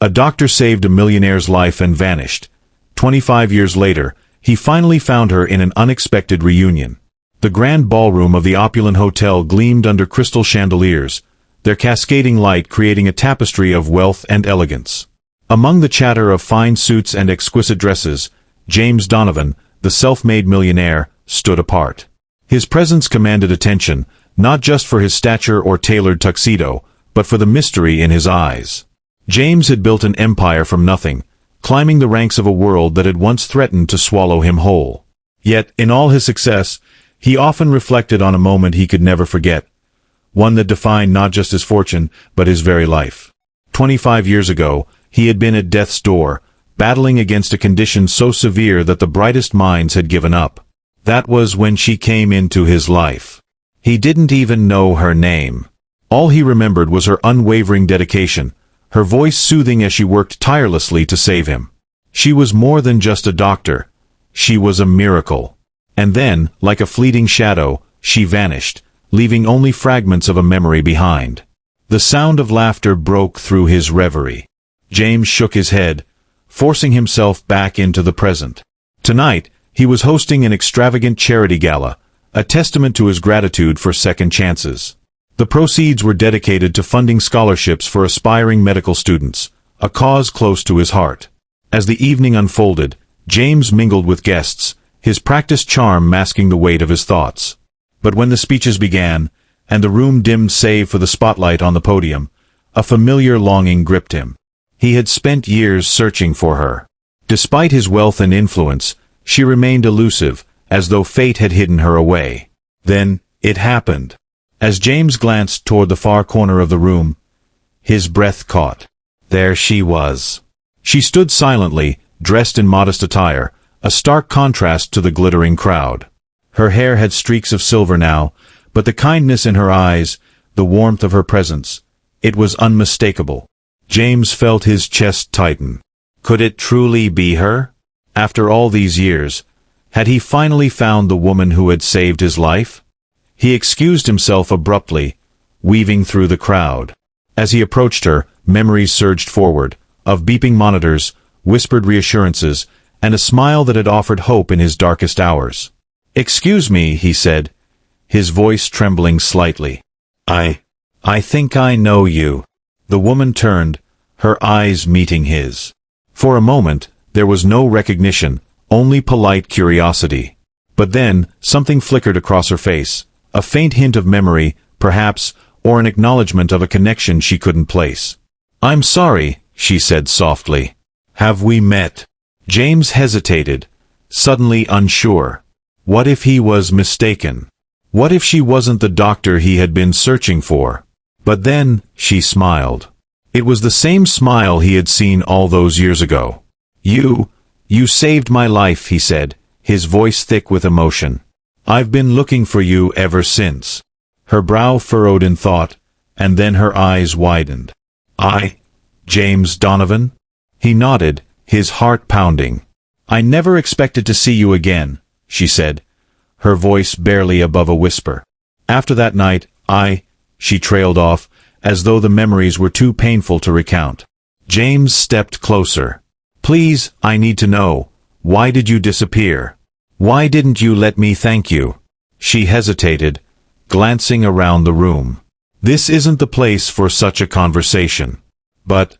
A doctor saved a millionaire's life and vanished. 25 years later, he finally found her in an unexpected reunion. The grand ballroom of the opulent hotel gleamed under crystal chandeliers, their cascading light creating a tapestry of wealth and elegance. Among the chatter of fine suits and exquisite dresses, James Donovan, the self-made millionaire, stood apart. His presence commanded attention, not just for his stature or tailored tuxedo, but for the mystery in his eyes. James had built an empire from nothing, climbing the ranks of a world that had once threatened to swallow him whole. Yet, in all his success, he often reflected on a moment he could never forget, one that defined not just his fortune, but his very life. 25 years ago, he had been at death's door, battling against a condition so severe that the brightest minds had given up. That was when she came into his life. He didn't even know her name. All he remembered was her unwavering dedication, her voice soothing as she worked tirelessly to save him. She was more than just a doctor. She was a miracle. And then, like a fleeting shadow, she vanished, leaving only fragments of a memory behind. The sound of laughter broke through his reverie. James shook his head, forcing himself back into the present. Tonight, he was hosting an extravagant charity gala, a testament to his gratitude for second chances. The proceeds were dedicated to funding scholarships for aspiring medical students, a cause close to his heart. As the evening unfolded, James mingled with guests, his practiced charm masking the weight of his thoughts. But when the speeches began, and the room dimmed save for the spotlight on the podium, a familiar longing gripped him. He had spent years searching for her. Despite his wealth and influence, she remained elusive, as though fate had hidden her away. Then, it happened. As James glanced toward the far corner of the room, his breath caught. There she was. She stood silently, dressed in modest attire, a stark contrast to the glittering crowd. Her hair had streaks of silver now, but the kindness in her eyes, the warmth of her presence, it was unmistakable. James felt his chest tighten. Could it truly be her? After all these years, had he finally found the woman who had saved his life? He excused himself abruptly, weaving through the crowd. As he approached her, memories surged forward, of beeping monitors, whispered reassurances, and a smile that had offered hope in his darkest hours. "Excuse me," he said, his voice trembling slightly. I think I know you." The woman turned, her eyes meeting his. For a moment, there was no recognition, only polite curiosity. But then, something flickered across her face, a faint hint of memory, perhaps, or an acknowledgement of a connection she couldn't place. "I'm sorry," she said softly. "Have we met?" James hesitated, suddenly unsure. What if he was mistaken? What if she wasn't the doctor he had been searching for? But then, she smiled. It was the same smile he had seen all those years ago. You saved my life," he said, his voice thick with emotion. "I've been looking for you ever since." Her brow furrowed in thought, and then her eyes widened. James Donovan?" He nodded, his heart pounding. "I never expected to see you again," she said, her voice barely above a whisper. "After that night, she trailed off, as though the memories were too painful to recount. James stepped closer. "Please, I need to know. Why did you disappear? Why didn't you let me thank you?" She hesitated, glancing around the room. This isn't the place for such a conversation. But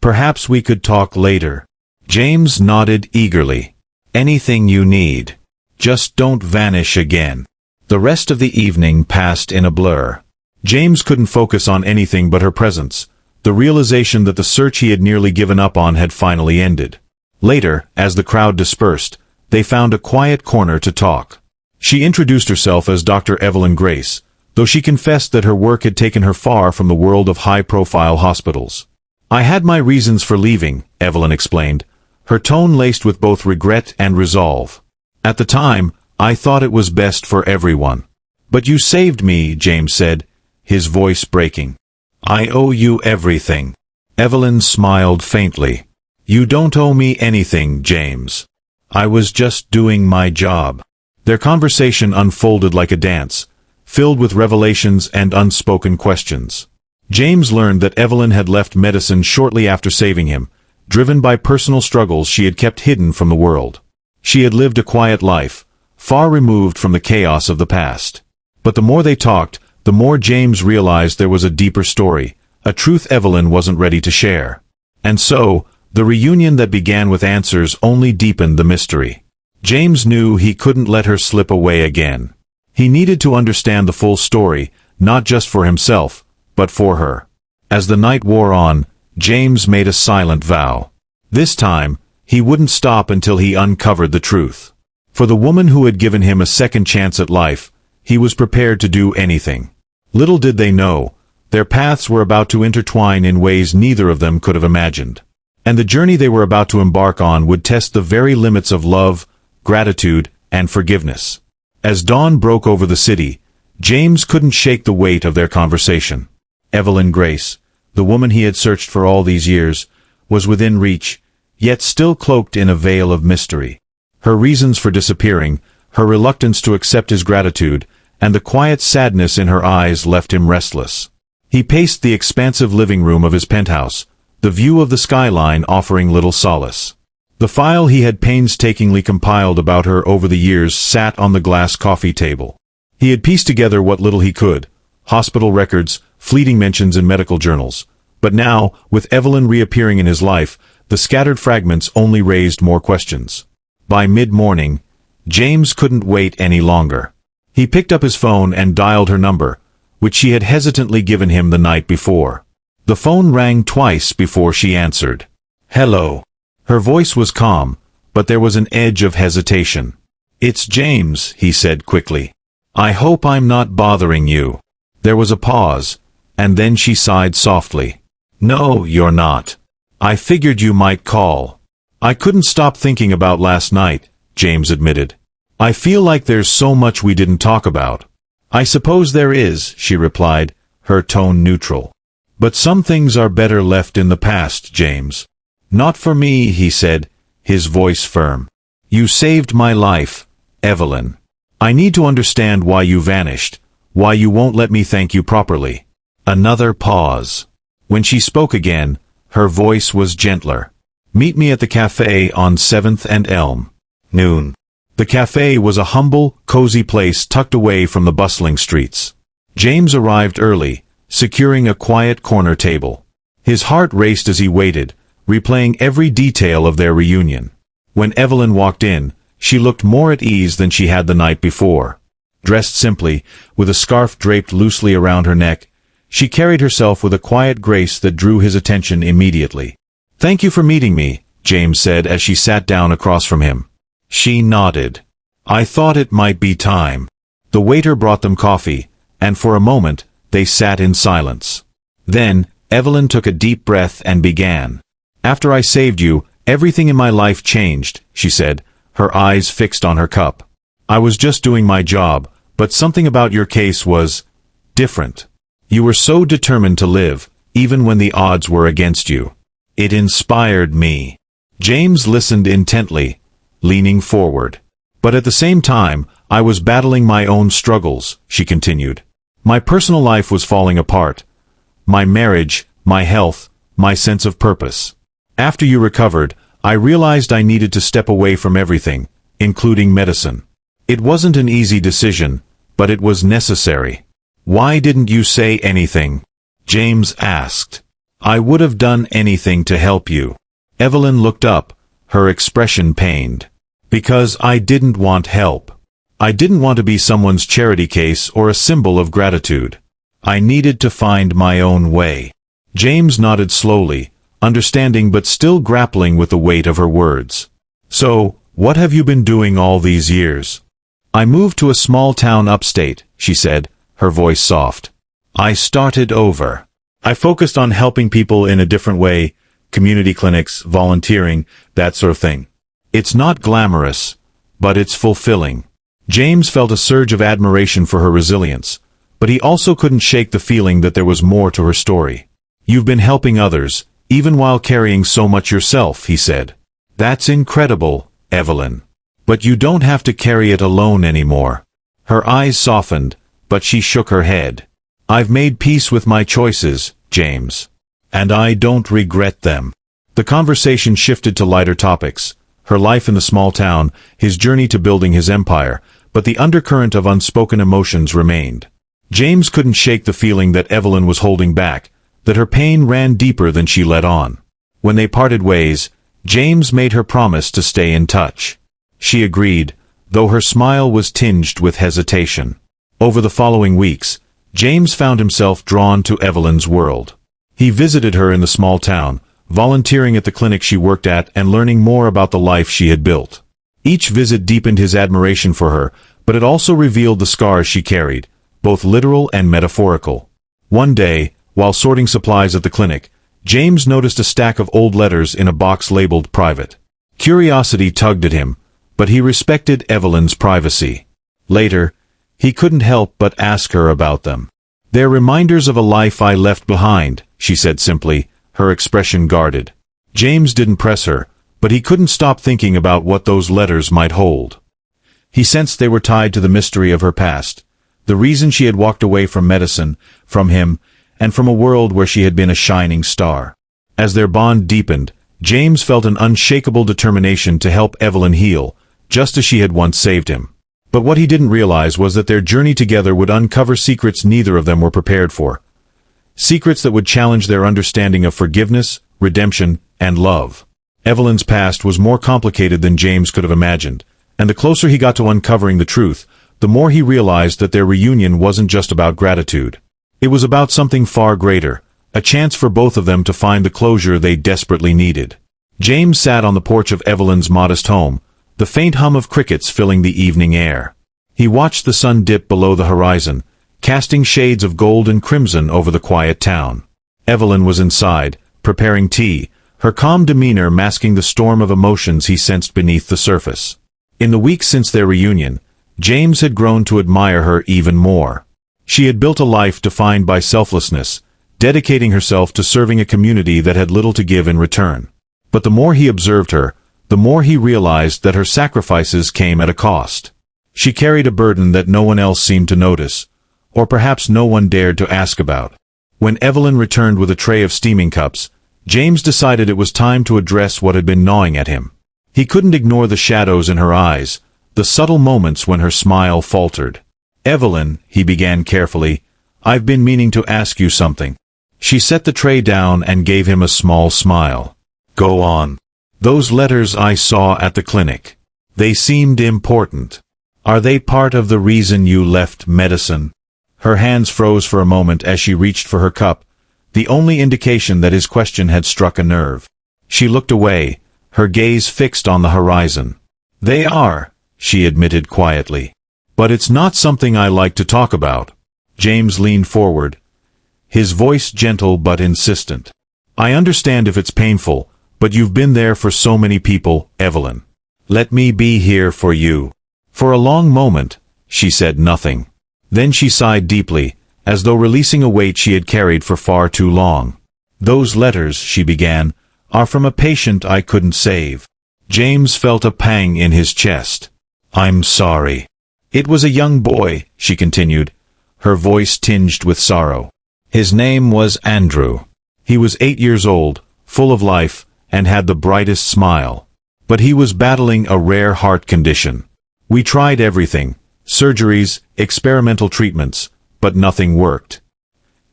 perhaps we could talk later. James nodded eagerly. "Anything you need. Just don't vanish again." The rest of the evening passed in a blur. James couldn't focus on anything but her presence, the realization that the search he had nearly given up on had finally ended. Later, as the crowd dispersed, they found a quiet corner to talk. She introduced herself as Dr. Evelyn Grace, though she confessed that her work had taken her far from the world of high-profile hospitals. "I had my reasons for leaving," Evelyn explained, her tone laced with both regret and resolve. "At the time, I thought it was best for everyone. But you saved me," James said, his voice breaking. "I owe you everything." Evelyn smiled faintly. "You don't owe me anything, James. I was just doing my job." Their conversation unfolded like a dance, filled with revelations and unspoken questions. James learned that Evelyn had left medicine shortly after saving him, driven by personal struggles she had kept hidden from the world. She had lived a quiet life, far removed from the chaos of the past. But the more they talked, the more James realized there was a deeper story, a truth Evelyn wasn't ready to share. And so, the reunion that began with answers only deepened the mystery. James knew he couldn't let her slip away again. He needed to understand the full story, not just for himself, but for her. As the night wore on, James made a silent vow. This time, he wouldn't stop until he uncovered the truth. For the woman who had given him a second chance at life, he was prepared to do anything. Little did they know, their paths were about to intertwine in ways neither of them could have imagined. And the journey they were about to embark on would test the very limits of love, gratitude, and forgiveness. As dawn broke over the city, James couldn't shake the weight of their conversation. Evelyn Grace, the woman he had searched for all these years, was within reach, yet still cloaked in a veil of mystery. Her reasons for disappearing, her reluctance to accept his gratitude, and the quiet sadness in her eyes left him restless. He paced the expansive living room of his penthouse, the view of the skyline offering little solace. The file he had painstakingly compiled about her over the years sat on the glass coffee table. He had pieced together what little he could, hospital records, fleeting mentions in medical journals. But now, with Evelyn reappearing in his life, the scattered fragments only raised more questions. By mid-morning, James couldn't wait any longer. He picked up his phone and dialed her number, which she had hesitantly given him the night before. The phone rang twice before she answered. "Hello." Her voice was calm, but there was an edge of hesitation. "It's James," he said quickly. "I hope I'm not bothering you." There was a pause, and then she sighed softly. "No, you're not. I figured you might call." "I couldn't stop thinking about last night," James admitted. "I feel like there's so much we didn't talk about." "I suppose there is," she replied, her tone neutral. "But some things are better left in the past, James." "Not for me," he said, his voice firm. "You saved my life, Evelyn. I need to understand why you vanished, why you won't let me thank you properly." Another pause. When she spoke again, her voice was gentler. "Meet me at the cafe on 7th and Elm. Noon." The cafe was a humble, cozy place tucked away from the bustling streets. James arrived early, securing a quiet corner table. His heart raced as he waited, replaying every detail of their reunion. When Evelyn walked in, she looked more at ease than she had the night before. Dressed simply, with a scarf draped loosely around her neck, she carried herself with a quiet grace that drew his attention immediately. "Thank you for meeting me," James said as she sat down across from him. She nodded. "I thought it might be time." The waiter brought them coffee, and for a moment, they sat in silence. Then, Evelyn took a deep breath and began. "After I saved you, everything in my life changed," she said, her eyes fixed on her cup. "I was just doing my job, but something about your case was different. You were so determined to live, even when the odds were against you. It inspired me." James listened intently, leaning forward. "But at the same time, I was battling my own struggles," she continued. "My personal life was falling apart. My marriage, my health, my sense of purpose. After you recovered, I realized I needed to step away from everything, including medicine. It wasn't an easy decision, but it was necessary." "Why didn't you say anything?" James asked. "I would have done anything to help you." Evelyn looked up, her expression pained. "Because I didn't want help. I didn't want to be someone's charity case or a symbol of gratitude. I needed to find my own way." James nodded slowly, understanding but still grappling with the weight of her words. "So, what have you been doing all these years?" "I moved to a small town upstate," she said, her voice soft. "I started over. I focused on helping people in a different way, community clinics, volunteering, that sort of thing. It's not glamorous, but it's fulfilling." James felt a surge of admiration for her resilience, but he also couldn't shake the feeling that there was more to her story. "You've been helping others, even while carrying so much yourself," he said. "That's incredible, Evelyn. But you don't have to carry it alone anymore." Her eyes softened, but she shook her head. I've made peace with my choices, James. And I don't regret them. The conversation shifted to lighter topics. Her life in the small town, his journey to building his empire, but the undercurrent of unspoken emotions remained. James couldn't shake the feeling that Evelyn was holding back, that her pain ran deeper than she let on. When they parted ways, James made her promise to stay in touch. She agreed, though her smile was tinged with hesitation. Over the following weeks, James found himself drawn to Evelyn's world. He visited her in the small town, volunteering at the clinic she worked at and learning more about the life she had built. Each visit deepened his admiration for her, but it also revealed the scars she carried, both literal and metaphorical. One day, while sorting supplies at the clinic, James noticed a stack of old letters in a box labeled private. Curiosity tugged at him, but he respected Evelyn's privacy. Later, he couldn't help but ask her about them. "They're reminders of a life I left behind," she said simply, her expression guarded. James didn't press her, but he couldn't stop thinking about what those letters might hold. He sensed they were tied to the mystery of her past, the reason she had walked away from medicine, from him, and from a world where she had been a shining star. As their bond deepened, James felt an unshakable determination to help Evelyn heal, just as she had once saved him. But what he didn't realize was that their journey together would uncover secrets neither of them were prepared for. Secrets that would challenge their understanding of forgiveness, redemption, and love. Evelyn's past was more complicated than James could have imagined, and the closer he got to uncovering the truth, the more he realized that their reunion wasn't just about gratitude. It was about something far greater, a chance for both of them to find the closure they desperately needed. James sat on the porch of Evelyn's modest home, the faint hum of crickets filling the evening air. He watched the sun dip below the horizon, casting shades of gold and crimson over the quiet town. Evelyn was inside, preparing tea, her calm demeanor masking the storm of emotions he sensed beneath the surface. In the weeks since their reunion, James had grown to admire her even more. She had built a life defined by selflessness, dedicating herself to serving a community that had little to give in return. But the more he observed her, the more he realized that her sacrifices came at a cost. She carried a burden that no one else seemed to notice, or perhaps no one dared to ask about. When Evelyn returned with a tray of steaming cups, James decided it was time to address what had been gnawing at him. He couldn't ignore the shadows in her eyes, the subtle moments when her smile faltered. "Evelyn," he began carefully, "I've been meaning to ask you something." She set the tray down and gave him a small smile. "Go on." "Those letters I saw at the clinic. They seemed important. Are they part of the reason you left medicine?" Her hands froze for a moment as she reached for her cup, the only indication that his question had struck a nerve. She looked away, her gaze fixed on the horizon. "They are," she admitted quietly. "But it's not something I like to talk about." James leaned forward, his voice gentle but insistent. "I understand if it's painful, but you've been there for so many people, Evelyn. Let me be here for you." For a long moment, she said nothing. Then she sighed deeply, as though releasing a weight she had carried for far too long. "Those letters," she began, "are from a patient I couldn't save." James felt a pang in his chest. "I'm sorry." "It was a young boy," she continued, her voice tinged with sorrow. "His name was Andrew. He was 8 years old, full of life, and had the brightest smile. But he was battling a rare heart condition. We tried everything, surgeries, experimental treatments, but nothing worked.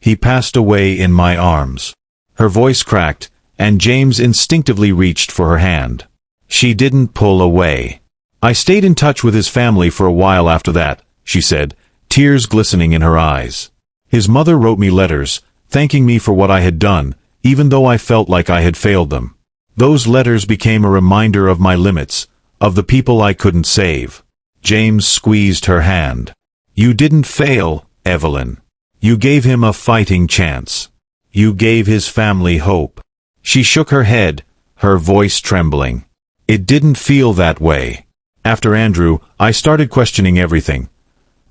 He passed away in my arms." Her voice cracked, and James instinctively reached for her hand. She didn't pull away. "I stayed in touch with his family for a while after that," she said, tears glistening in her eyes. "His mother wrote me letters, thanking me for what I had done, even though I felt like I had failed them. Those letters became a reminder of my limits, of the people I couldn't save." James squeezed her hand. "You didn't fail, Evelyn. You gave him a fighting chance. You gave his family hope." She shook her head, her voice trembling. "It didn't feel that way. After Andrew, I started questioning everything.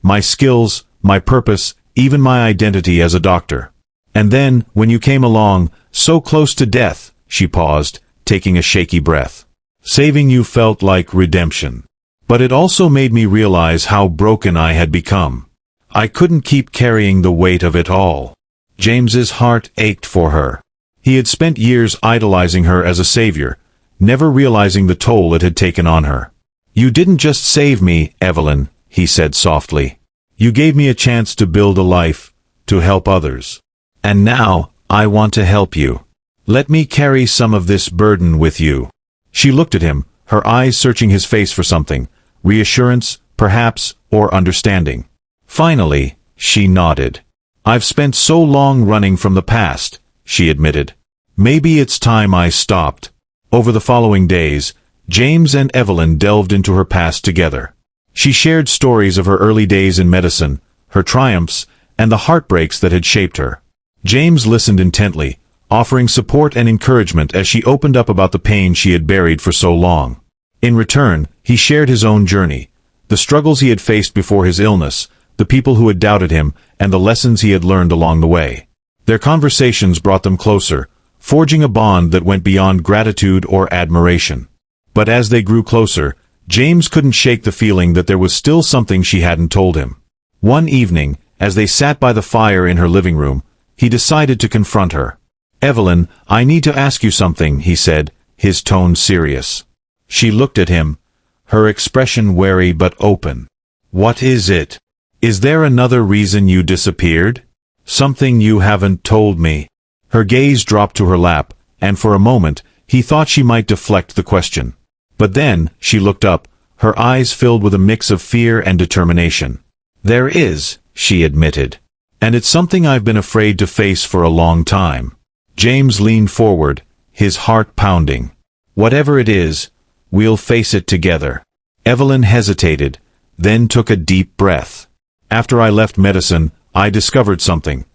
My skills, my purpose, even my identity as a doctor. And then, when you came along, so close to death," she paused, taking a shaky breath. "Saving you felt like redemption. But it also made me realize how broken I had become. I couldn't keep carrying the weight of it all. James's heart ached for her. He had spent years idolizing her as a savior, never realizing the toll it had taken on her. You didn't just save me, Evelyn, he said softly. You gave me a chance to build a life, to help others. And now, I want to help you. Let me carry some of this burden with you. She looked at him, her eyes searching his face for something, reassurance, perhaps, or understanding. Finally, she nodded. I've spent so long running from the past, she admitted. Maybe it's time I stopped. Over the following days, James and Evelyn delved into her past together. She shared stories of her early days in medicine, her triumphs, and the heartbreaks that had shaped her. James listened intently, offering support and encouragement as she opened up about the pain she had buried for so long. In return, he shared his own journey, the struggles he had faced before his illness, the people who had doubted him, and the lessons he had learned along the way. Their conversations brought them closer, forging a bond that went beyond gratitude or admiration. But as they grew closer, James couldn't shake the feeling that there was still something she hadn't told him. One evening, as they sat by the fire in her living room, he decided to confront her. Evelyn, I need to ask you something, he said, his tone serious. She looked at him, her expression wary but open. What is it? Is there another reason you disappeared? Something you haven't told me? Her gaze dropped to her lap, and for a moment, he thought she might deflect the question. But then, she looked up, her eyes filled with a mix of fear and determination. There is, she admitted. And it's something I've been afraid to face for a long time. James leaned forward, his heart pounding. Whatever it is, we'll face it together. Evelyn hesitated, then took a deep breath. After I left medicine, I discovered something.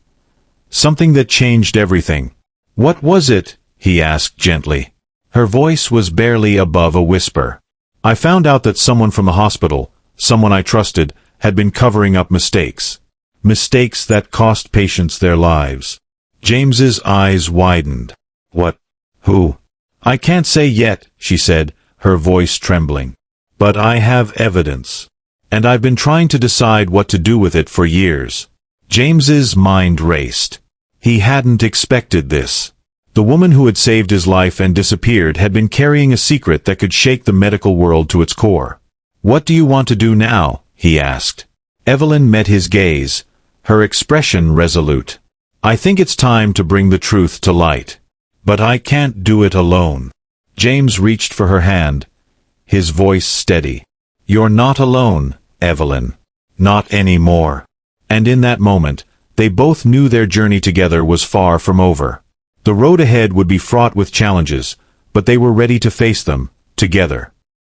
Something that changed everything. What was it? He asked gently. Her voice was barely above a whisper. I found out that someone from the hospital, someone I trusted, had been covering up mistakes. Mistakes that cost patients their lives. James's eyes widened. What? Who? I can't say yet, she said, her voice trembling. But I have evidence. And I've been trying to decide what to do with it for years. James's mind raced. He hadn't expected this. The woman who had saved his life and disappeared had been carrying a secret that could shake the medical world to its core. What do you want to do now? He asked. Evelyn met his gaze, her expression resolute. I think it's time to bring the truth to light. But I can't do it alone. James reached for her hand, his voice steady. You're not alone, Evelyn. Not anymore. And in that moment, they both knew their journey together was far from over. The road ahead would be fraught with challenges, but they were ready to face them, together.